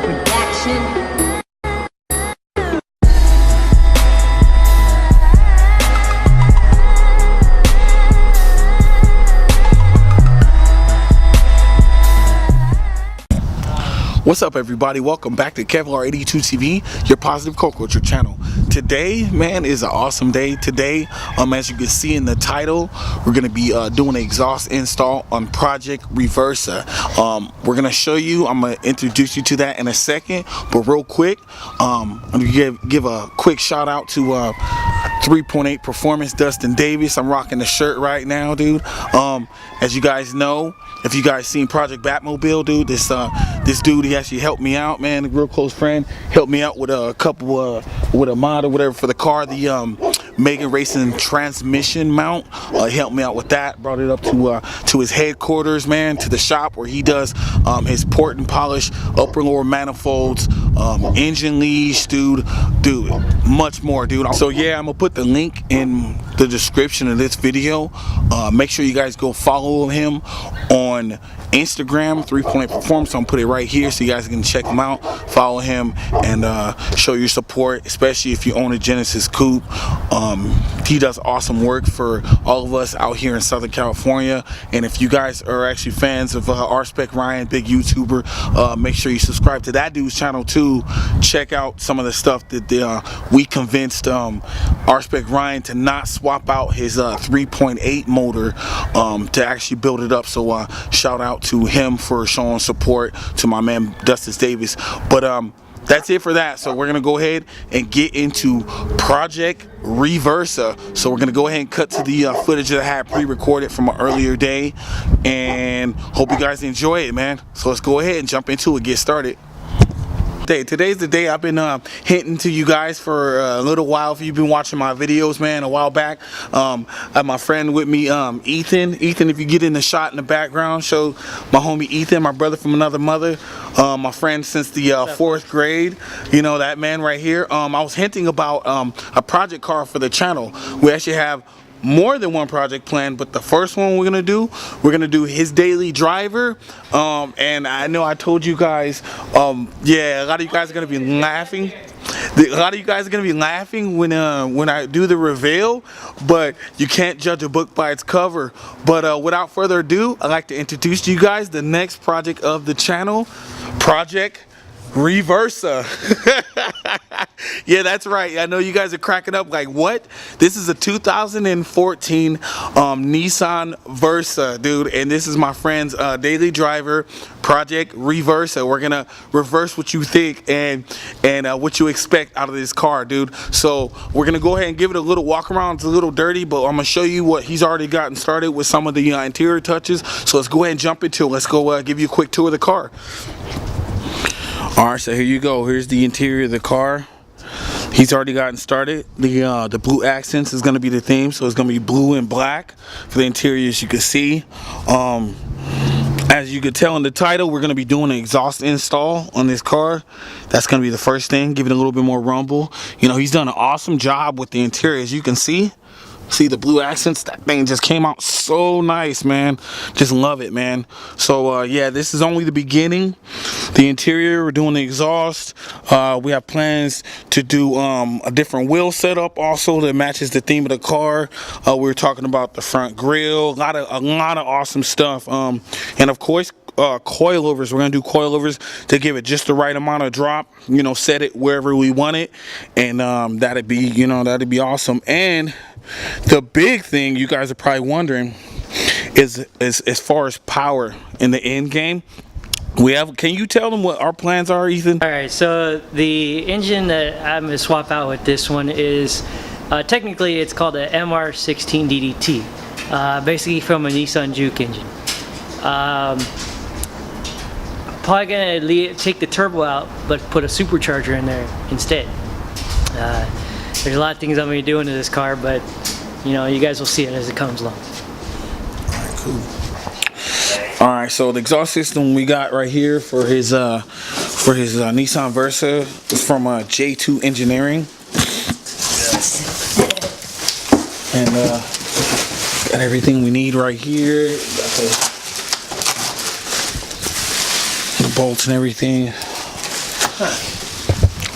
production. What's up, everybody? Welcome back to Kevlar 82 TV, your positive culture channel. Today, man, is an awesome day. Today, as you can see in the title, we're gonna be doing an exhaust install on Project Reversa. We're gonna show you. I'm gonna introduce you to that in a second, but real quick, I'm gonna give a quick shout out to 3.8 Performance Dustin Davis. I'm rocking the shirt right now, dude. As you guys know, if you guys seen Project Batmobile, dude, this dude, he actually helped me out, man. A real close friend helped me out with a couple with a mod or whatever for the car, the Mega Racing transmission mount. He helped me out with that, brought it up to his headquarters, man, to the shop where he does his port and polish, upper and lower manifolds, engine leash, dude, much more, dude. So yeah, I'm gonna put the link in the description of this video. Make sure you guys go follow him on Instagram, 3.8 Performance. I'm gonna put it right here so you guys can check him out, follow him, and show your support, especially if you own a Genesis coupe. He does awesome work for all of us out here in Southern California. And if you guys are actually fans of R-Spec Ryan, big YouTuber, make sure you subscribe to that dude's channel too. Check out some of the stuff that we convinced R-Spec Ryan to not swap out his 3.8 motor to actually build it up. So shout out to him for showing support to my man Dustin Davis. But that's it for that. So we're gonna go ahead and get into Project Reversa. So we're gonna go ahead and cut to the footage that I had pre-recorded from an earlier day, and hope you guys enjoy it, man. So let's go ahead and jump into it, get started. Today's the day I've been hinting to you guys for a little while. If you've been watching my videos, man, a while back, I have my friend with me, Ethan. Ethan, if you get in the shot in the background, show my homie Ethan, my brother from another mother, my friend since the 4th grade. You know, that man right here. I was hinting about a project car for the channel. We actually have more than one project plan, but the first one we're gonna do his daily driver. And I know I told you guys, yeah, a lot of you guys are gonna be laughing. A lot of you guys are gonna be laughing when I do the reveal, but you can't judge a book by its cover. But without further ado, I'd like to introduce to you guys the next project of the channel, Project Reversa. Yeah, that's right. I know you guys are cracking up like, what? This is a 2014 Nissan Versa, dude, and this is my friend's daily driver, Project Reversa. We're gonna reverse what you think and what you expect out of this car, dude. So we're gonna go ahead and give it a little walk around. It's a little dirty, but I'm gonna show you what he's already gotten started with, some of the interior touches. So let's go ahead and jump into it. Let's go give you a quick tour of the car. Alright, so here you go. Here's the interior of the car. He's already gotten started. The blue accents is going to be the theme, so it's going to be blue and black for the interior, as you can see. As you could tell in the title, we're going to be doing an exhaust install on this car. That's going to be the first thing, give it a little bit more rumble. You know, he's done an awesome job with the interior, as you can see. See the blue accents? That thing just came out so nice, man. Just love it, man. So yeah, this is only the beginning. The interior, we're doing the exhaust. We have plans to do a different wheel setup also that matches the theme of the car. We were talking about the front grille, a lot of awesome stuff. And of course, coilovers. We're gonna do coilovers to give it just the right amount of drop, you know, set it wherever we want it, and that'd be, you know, that'd be awesome. And the big thing you guys are probably wondering is as far as power in the end game. We have, can you tell them what our plans are, Ethan? All right, so the engine that I'm gonna swap out with this one is technically it's called a MR16 DDT, basically from a Nissan Juke engine. Probably gonna take the turbo out, but put a supercharger in there instead. There's a lot of things I'm gonna be doing to this car, but you know, you guys will see it as it comes along. Alright, cool. Alright, so the exhaust system we got right here for his Nissan Versa is from J2 Engineering, and got everything we need right here. Got the bolts and everything.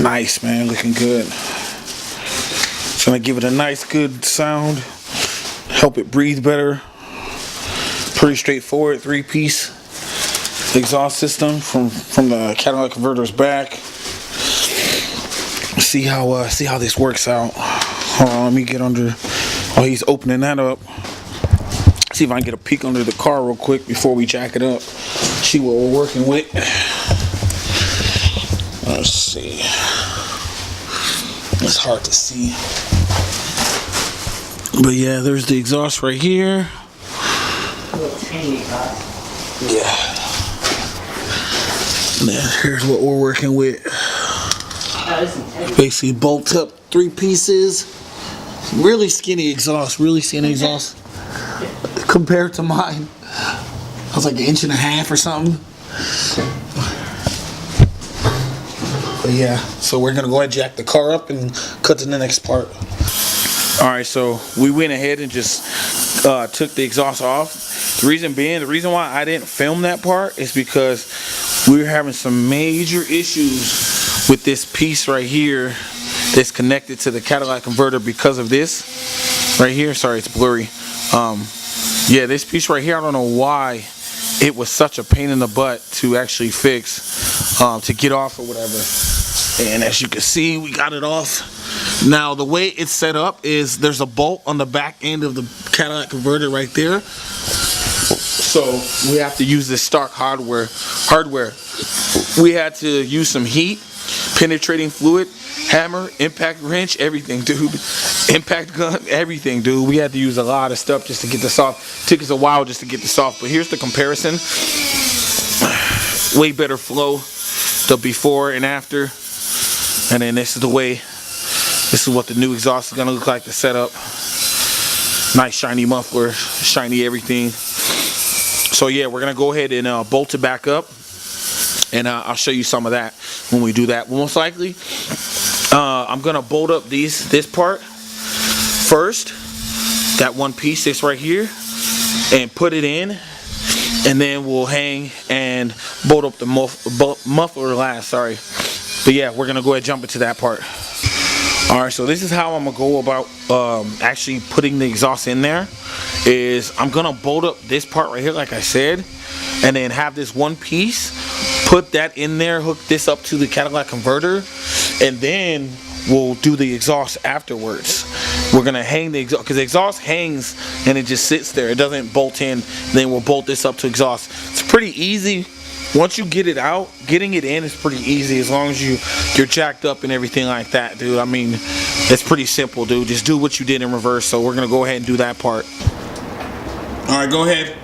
Nice, man, looking good. It's gonna give it a nice, good sound. Help it breathe better. Pretty straightforward 3-piece exhaust system from the Cadillac converter's back. See how this works out. Hold on, let me get under. Oh, he's opening that up. See if I can get a peek under the car real quick before we jack it up. See what we're working with. Let's see. It's hard to see. But yeah, there's the exhaust right here. Yeah. And then here's what we're working with. Basically bolt up 3 pieces. Really skinny exhaust, compared to mine. I was like 1.5 inches or something. But yeah, so we're gonna go ahead and jack the car up and cut to the next part. Alright, so we went ahead and just took the exhaust off. The reason why I didn't film that part is because we were having some major issues with this piece right here that's connected to the Cadillac converter because of this right here. Sorry, it's blurry. Yeah, this piece right here, I don't know why it was such a pain in the butt to actually fix, to get off or whatever. And as you can see, we got it off. Now the way it's set up is there's a bolt on the back end of the Cadillac converter right there. So we have to use this stock hardware. We had to use some heat, penetrating fluid, hammer, impact wrench, everything, dude. Impact gun, everything, dude. We had to use a lot of stuff just to get this off. Took us a while just to get this off, but here's the comparison. Way better flow, the before and after. And then this is what the new exhaust is gonna look like, the setup. Nice shiny muffler, shiny everything. So yeah, we're gonna go ahead and bolt it back up, and I'll show you some of that when we do that. Most likely, I'm gonna bolt up this part first, that one piece that's right here, and put it in, and then we'll hang and bolt up the muffler last. Sorry, but yeah, we're gonna go ahead and jump into that part. Alright, so this is how I'm gonna go about actually putting the exhaust in there. Is I'm gonna bolt up this part right here, like I said, and then have this one piece, put that in there, hook this up to the Cadillac converter, and then we'll do the exhaust afterwards. We're gonna hang the exhaust, because the exhaust hangs and it just sits there, it doesn't bolt in. Then we'll bolt this up to exhaust. It's pretty easy. Once you get it out, getting it in is pretty easy, as long as you're jacked up and everything like that, dude. I mean, it's pretty simple, dude. Just do what you did in reverse. So we're gonna go ahead and do that part. All right, go ahead.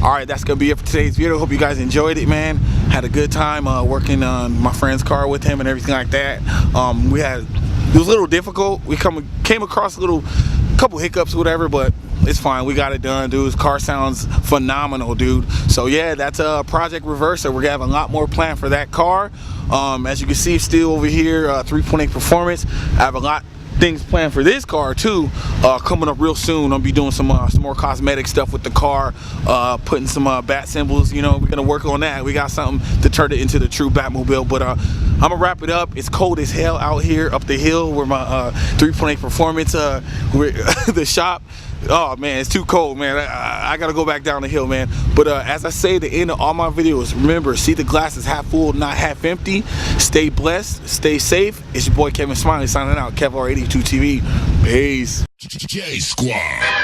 Alright, that's gonna be it for today's video. Hope you guys enjoyed it, man. Had a good time working on my friend's car with him and everything like that. It was a little difficult. We came across a couple hiccups or whatever, but it's fine. We got it done, dude. His car sounds phenomenal, dude. So yeah, that's Project Reversa. We're gonna have a lot more planned for that car. As you can see, still over here, 3.8 performance. I have a lot things planned for this car too, coming up real soon. I'll be doing some more cosmetic stuff with the car, putting some bat symbols. You know, we're gonna work on that. We got something to turn it into the true Batmobile. But I'm gonna wrap it up. It's cold as hell out here up the hill where my 3.8 performance, the shop. Oh man, it's too cold, man. I gotta go back down the hill, man. But as I say at the end of all my videos, remember, see the glass is half full, not half empty. Stay blessed, stay safe. It's your boy Kevin Smiley signing out, Kevlar 82 TV. Peace. J Squad.